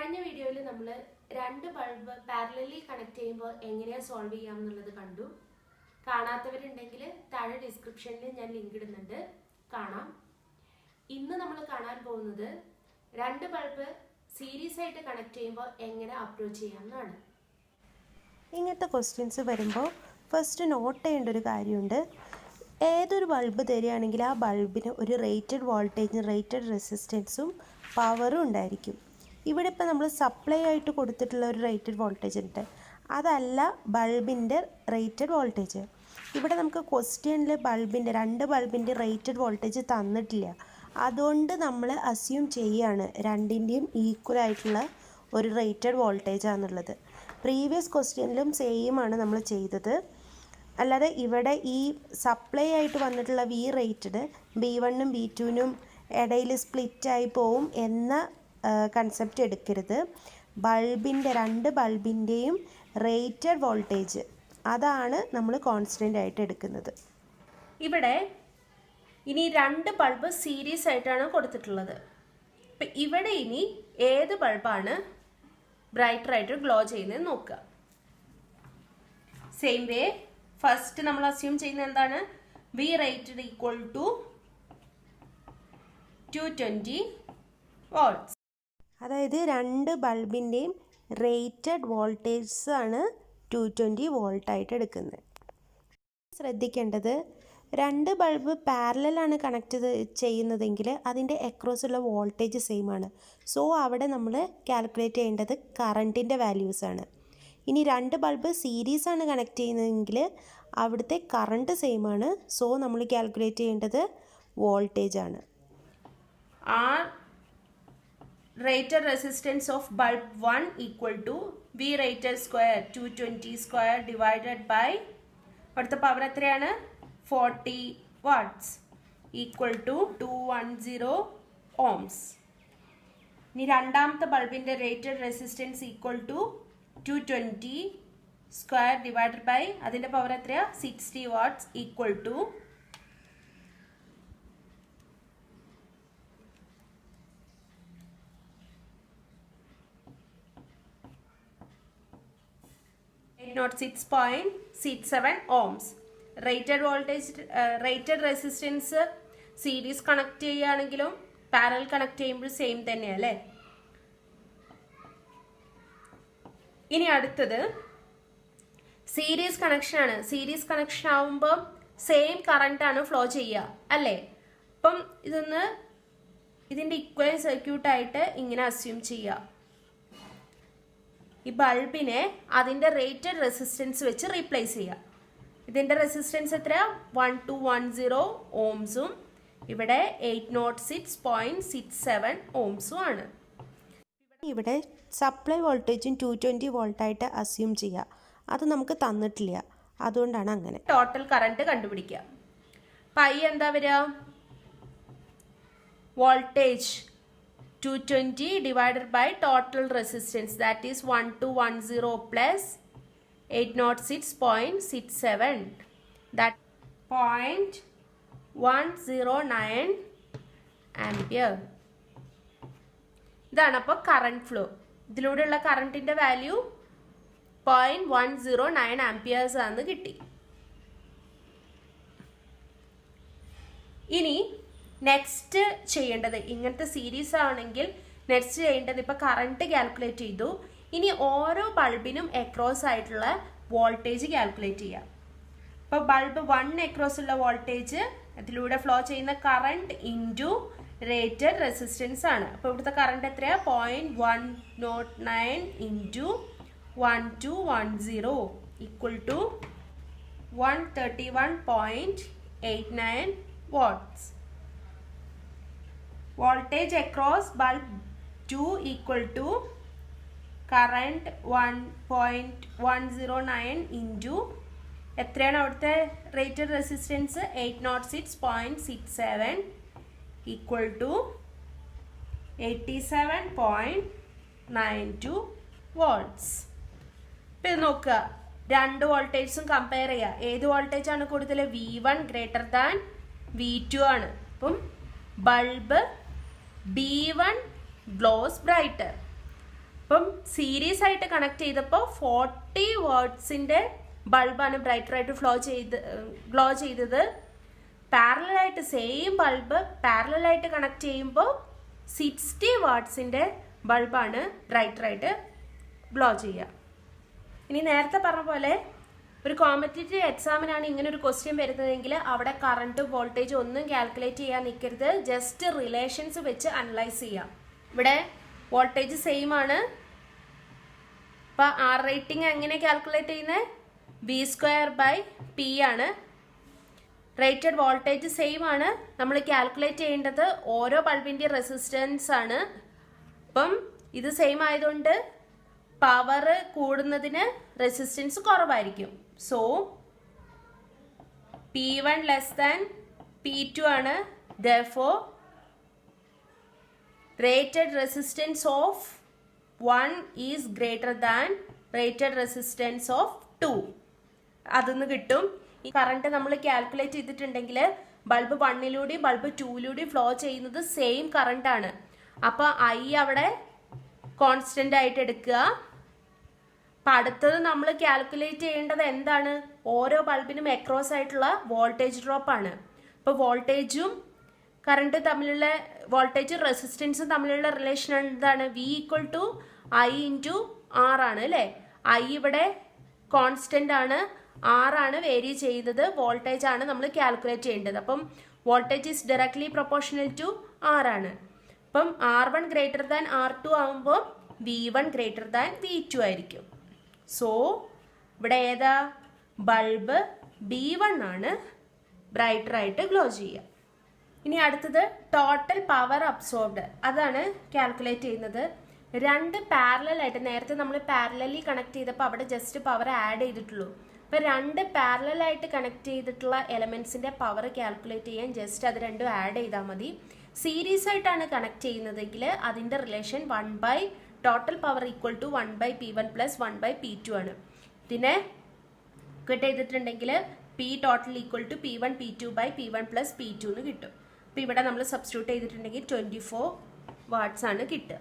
കഴിഞ്ഞ വീഡിയോയിൽ നമ്മൾ രണ്ട് ബൾബ് പാരലലി കണക്ട് ചെയ്യുമ്പോൾ എങ്ങനെയാണ് സോൾവ് ചെയ്യാമെന്നുള്ളത് കണ്ടു. കാണാത്തവരുണ്ടെങ്കിൽ താഴെ ഡിസ്ക്രിപ്ഷനിൽ ഞാൻ ലിങ്ക് ഇടുന്നുണ്ട്, കാണാം. ഇന്ന് നമ്മൾ കാണാൻ പോകുന്നത് രണ്ട് ബൾബ് സീരീസ് ആയിട്ട് കണക്ട് ചെയ്യുമ്പോൾ എങ്ങനെ അപ്രോച്ച് ചെയ്യാമെന്നാണ്. ഇങ്ങനത്തെ ക്വസ്റ്റ്യൻസ് വരുമ്പോൾ ഫസ്റ്റ് നോട്ട് ചെയ്യേണ്ട ഒരു കാര്യമുണ്ട്. ഏതൊരു ബൾബ് തരികയാണെങ്കിൽ ആ ബൾബിന് ഒരു റേറ്റഡ് വോൾട്ടേജും റേറ്റഡ് റെസിസ്റ്റൻസും പവറും ഉണ്ടായിരിക്കും. ഇവിടെ ഇപ്പോൾ നമ്മൾ സപ്ലൈ ആയിട്ട് കൊടുത്തിട്ടുള്ള ഒരു റേറ്റഡ് വോൾട്ടേജ് ഉണ്ട്, അതല്ല ബൾബിൻ്റെ റേറ്റഡ് വോൾട്ടേജ്. ഇവിടെ നമുക്ക് ക്വസ്റ്റ്യനിൽ രണ്ട് ബൾബിൻ്റെ റേറ്റഡ് വോൾട്ടേജ് തന്നിട്ടില്ല. അതുകൊണ്ട് നമ്മൾ അസ്യൂം ചെയ്യുകയാണ് രണ്ടിൻ്റെയും ഈക്വൽ ആയിട്ടുള്ള ഒരു റേറ്റഡ് വോൾട്ടേജാണെന്നുള്ളത്. പ്രീവിയസ് ക്വസ്റ്റ്യനിലും സെയിം ആണ് നമ്മൾ ചെയ്തത്. അല്ലാതെ ഇവിടെ ഈ സപ്ലൈ ആയിട്ട് വന്നിട്ടുള്ള വി റേറ്റഡ് B1-നും B2-നും ഇടയിൽ സ്പ്ലിറ്റായി പോവും എന്ന കൺസെപ്റ്റ് എടുക്കരുത്. രണ്ട് ബൾബിൻ്റെയും റേറ്റഡ് വോൾട്ടേജ് അതാണ് നമ്മൾ കോൺസ്റ്റൻ്റ് ആയിട്ട് എടുക്കുന്നത്. ഇവിടെ ഇനി രണ്ട് ബൾബ് സീരീസ് ആയിട്ടാണ് കൊടുത്തിട്ടുള്ളത്. ഇപ്പം ഇവിടെ ഇനി ഏത് ബൾബാണ് ബ്രൈറ്ററായിട്ട് ഗ്ലോ ചെയ്യുന്നത് നോക്കുക. സെയിം വേ ഫസ്റ്റ് നമ്മൾ അസ്യൂം ചെയ്യുന്നത് എന്താണ്? V rated equal to 220 volts. അതായത് രണ്ട് ബൾബിൻ്റെയും റേറ്റഡ് വോൾട്ടേജ് ആണ് 220 വോൾട്ടായിട്ട് എടുക്കുന്നത്. ശ്രദ്ധിക്കേണ്ടത്, രണ്ട് ബൾബ് പാരലലാണ് കണക്ട് ചെയ്യുന്നതെങ്കിൽ അതിൻ്റെ അക്രോസുള്ള വോൾട്ടേജ് സെയിം ആണ്. സോ അവിടെ നമ്മൾ കാൽക്കുലേറ്റ് ചെയ്യേണ്ടത് കറണ്ടിൻ്റെ വാല്യൂസാണ്. ഇനി രണ്ട് ബൾബ് സീരീസ് ആണ് കണക്ട് ചെയ്യുന്നതെങ്കിൽ അവിടുത്തെ കറണ്ട് സെയിം ആണ്. സോ നമ്മൾ കാൽക്കുലേറ്റ് ചെയ്യേണ്ടത് വോൾട്ടേജ് ആണ്. Rated resistance of bulb 1 equal to V rated square 220 square divided by അടുത്ത പവർ എത്രയാണ്? 40 വാട്ട്സ് ഈക്വൽ ടു 210 ഓംസ്. ഇനി രണ്ടാമത്തെ ബൾബിൻ്റെ rated resistance equal to 220 square divided by അതിൻ്റെ പവർ എത്രയാ? 60 watts equal to 806.67 ohms. Rated resistance series connect ചെയ്യുകയാണെങ്കിലും parallel connect ചെയ്യുമ്പോൾ same തന്നെയല്ലേ. ഇനി അടുത്തത് സീരീസ് കണക്ഷൻ ആണ്. സീരീസ് കണക്ഷൻ ആവുമ്പോൾ സെയിം കറണ്ട് ആണ് ഫ്ലോ ചെയ്യുക അല്ലേ. അപ്പം ഇതിൻ്റെ ഇക്വലന്റ് സർക്യൂട്ടായിട്ട് ഇങ്ങനെ അസ്യൂം ചെയ്യുക. ഈ ബൾബിനെ അതിൻ്റെ റേറ്റഡ് റെസിസ്റ്റൻസ് വെച്ച് റീപ്ലേസ് ചെയ്യുക. ഇതിൻ്റെ റെസിസ്റ്റൻസ് എത്രയാ? 1210 ഓംസും ഇവിടെ 806.67 ഓംസും ആണ്. ഇവിടെ സപ്ലൈ വോൾട്ടേജും 220 വോൾട്ടായിട്ട് അസ്യൂം ചെയ്യുക. അത് നമുക്ക് തന്നിട്ടില്ല, അതുകൊണ്ടാണ് അങ്ങനെ. ടോട്ടൽ കറണ്ട് കണ്ടുപിടിക്കുക. പൈ എന്താ വരിക? Voltage 220 divided by total resistance, that is 1210 plus 806.67, that 0.109 ampere. ഇതാണ് അപ്പോൾ കറണ്ട് ഫ്ലോ. ഇതിലൂടെയുള്ള കറണ്ടിൻ്റെ വാല്യൂ 0.109 ആംപിയേഴ്സ് ആണെന്ന് കിട്ടി. ഇനി നെക്സ്റ്റ് ചെയ്യേണ്ടത്, ഇങ്ങനത്തെ സീരീസ് ആണെങ്കിൽ നെക്സ്റ്റ് ചെയ്യേണ്ടത്, ഇപ്പോൾ കറണ്ട് കാൽക്കുലേറ്റ് ചെയ്തു, ഇനി ഓരോ ബൾബിനും അക്രോസ് ആയിട്ടുള്ള വോൾട്ടേജ് കാൽക്കുലേറ്റ് ചെയ്യാം. ഇപ്പോൾ ബൾബ് 1 അക്രോസ് ഉള്ള വോൾട്ടേജ്, അതിലൂടെ ഫ്ലോ ചെയ്യുന്ന കറണ്ട് ഇൻറ്റു റേറ്റഡ് റെസിസ്റ്റൻസ് ആണ്. അപ്പോൾ ഇവിടുത്തെ കറണ്ട് എത്രയാണ്? 0.109 into 1210 equal to 131.89 watts. Voltage across bulb 2 equal to current 1.109 into എത്രയാണ് അവിടുത്തെ rated resistance? 806.67 equal to 87.92 volts. ഇപ്പം ഇത് നോക്കുക, രണ്ട് വോൾട്ടേജും കമ്പയർ ചെയ്യുക. ഏത് വോൾട്ടേജാണ് കൂടുതൽ? V1 ഗ്രേറ്റർ ദാൻ V2 ആണ്. അപ്പം ബൾബ് B1 glows brighter. അപ്പം സീരീസ് ആയിട്ട് കണക്ട് ചെയ്തപ്പോൾ 40 വാട്ട്സിൻ്റെ ബൾബാണ് ബ്രൈറ്ററായിട്ട് ഗ്ലോ ചെയ്തത്. പാരലായിട്ട് സെയിം ബൾബ് പാരലായിട്ട് കണക്ട് ചെയ്യുമ്പോൾ 60 വാട്ട്സിൻ്റെ ബൾബാണ് ബ്രൈറ്ററായിട്ട് ഗ്ലോ ചെയ്യുക. ഇനി നേരത്തെ പറഞ്ഞ പോലെ ഒരു കോമ്പറ്റേറ്റീവ് എക്സാമിനാണ് ഇങ്ങനെ ഒരു ക്വസ്റ്റ്യൻ വരുന്നതെങ്കിൽ അവിടെ കറണ്ട് വോൾട്ടേജ് ഒന്നും കാൽക്കുലേറ്റ് ചെയ്യാൻ നിൽക്കരുത്. ജസ്റ്റ് റിലേഷൻസ് വെച്ച് അനലൈസ് ചെയ്യാം. ഇവിടെ വോൾട്ടേജ് സെയിം ആണ്. അപ്പോൾ ആർ റേറ്റിംഗ് എങ്ങനെ കാൽക്കുലേറ്റ് ചെയ്യുന്നത്? V²/P ആണ്. റേറ്റഡ് വോൾട്ടേജ് സെയിം ആണ്. നമ്മൾ കാൽക്കുലേറ്റ് ചെയ്യേണ്ടത് ഓരോ ബൾബിൻ്റെ റെസിസ്റ്റൻസ് ആണ്. അപ്പം ഇത് സെയിം ആയതുകൊണ്ട് പവർ കൂടുന്നതിന് റെസിസ്റ്റൻസ് കുറവായിരിക്കും. So P1 less than P2 ആണ്. therefore rated resistance of 1 is greater than rated resistance of 2. അതൊന്ന് കിട്ടും. ഈ കറണ്ട് നമ്മൾ കാൽക്കുലേറ്റ് ചെയ്തിട്ടുണ്ടെങ്കിൽ ബൾബ് 1ലൂടെയും ബൾബ് 2ലൂടെയും ഫ്ലോ ചെയ്യുന്നത് സെയിം കറണ്ട് ആണ്. അപ്പോൾ I അവിടെ കോൺസ്റ്റന്റ് ആയിട്ട് എടുക്കുക. അപ്പം അടുത്തത് നമ്മൾ കാൽക്കുലേറ്റ് ചെയ്യേണ്ടത് എന്താണ്? ഓരോ ബൾബിനും അക്രോസ് ആയിട്ടുള്ള വോൾട്ടേജ് ഡ്രോപ്പ് ആണ്. അപ്പോൾ വോൾട്ടേജും കറണ്ട് തമ്മിലുള്ള വോൾട്ടേജും റെസിസ്റ്റൻസും തമ്മിലുള്ള റിലേഷൻ എന്താണ്? V=I×R ആണ് അല്ലേ? I ഇവിടെ കോൺസ്റ്റന്റ് ആണ്, R ആണ് വേരി ചെയ്യുന്നത്, വോൾട്ടേജ് ആണ് നമ്മൾ കാൽക്കുലേറ്റ് ചെയ്യേണ്ടത്. അപ്പം voltage is directly proportional to R ആണ്. അപ്പം R1 ഗ്രേറ്റർ ദാൻ R2 ആകുമ്പോൾ V1 ഗ്രേറ്റർ ദാൻ V2 ആയിരിക്കും. സോ ഇവിടെ ഏതാ? ബൾബ് B1 ആണ് ബ്രൈറ്ററായിട്ട് ഗ്ലോ ചെയ്യുക. ഇനി അടുത്തത് ടോട്ടൽ പവർ അബ്സോർബ്ഡ്, അതാണ് കാൽക്കുലേറ്റ് ചെയ്യുന്നത്. രണ്ട് പാരലായിട്ട്, നേരത്തെ നമ്മൾ പാരലലി കണക്ട് ചെയ്തപ്പോൾ അവിടെ ജസ്റ്റ് പവർ ആഡ് ചെയ്തിട്ടുള്ളൂ. അപ്പോൾ രണ്ട് പാരലായിട്ട് കണക്ട് ചെയ്തിട്ടുള്ള എലമെൻസിൻ്റെ പവർ കാൽക്കുലേറ്റ് ചെയ്യാൻ ജസ്റ്റ് അത് രണ്ടും ആഡ് ചെയ്താൽ മതി. സീരീസ് ആയിട്ടാണ് കണക്ട് ചെയ്യുന്നതെങ്കിൽ അതിൻ്റെ relation total power = 1/P1 + 1/P2 ആണ്. ഇതിനെ കട്ട് ചെയ്തിട്ടുണ്ടെങ്കിൽ P total = P1 P2/P1 + P2 എന്ന് കിട്ടും. അപ്പോൾ ഇവിടെ നമ്മൾ സബ്സ്റ്റിറ്റ്യൂട്ട് ചെയ്തിട്ടുണ്ടെങ്കിൽ 24 വാട്ട്സ് ആണ് കിട്ടുക.